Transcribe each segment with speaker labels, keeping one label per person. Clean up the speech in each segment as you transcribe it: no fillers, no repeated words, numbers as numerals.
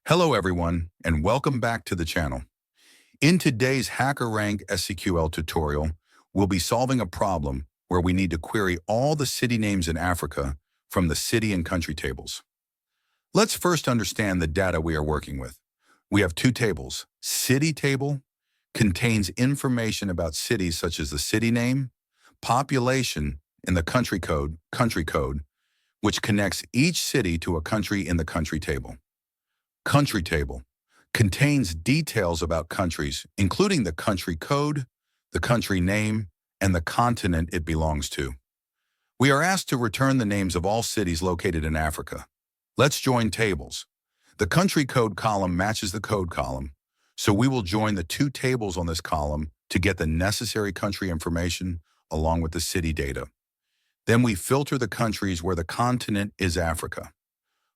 Speaker 1: Hello everyone, and welcome back to the channel. In today's HackerRank SQL tutorial, we'll be solving a problem where we need to query all the city names in Africa from the city and country tables. Let's first understand the data we are working with. We have two tables. City table contains information about cities such as the city name, population, and the country code, which connects each city to a country in the country table. Country table contains details about countries, including the country code, the country name, and the continent it belongs to. We are asked to return the names of all cities located in Africa. Let's join tables. The country code column matches the code column, so we will join the two tables on this column to get the necessary country information along with the city data. Then we filter the countries where the continent is Africa.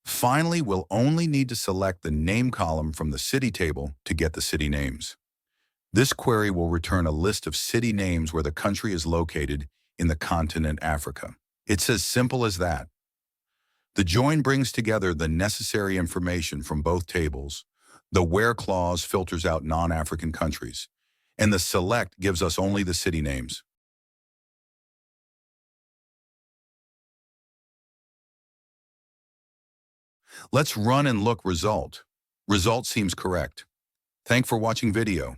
Speaker 1: Finally, we'll only need to select the name column from the city table to get the city names. This query will return a list of city names where the country is located in the continent Africa. It's as simple as that. The join brings together the necessary information from both tables. The where clause filters out non-African countries, and the select gives us only the city names. Let's run and look result. Result seems correct. Thanks for watching video.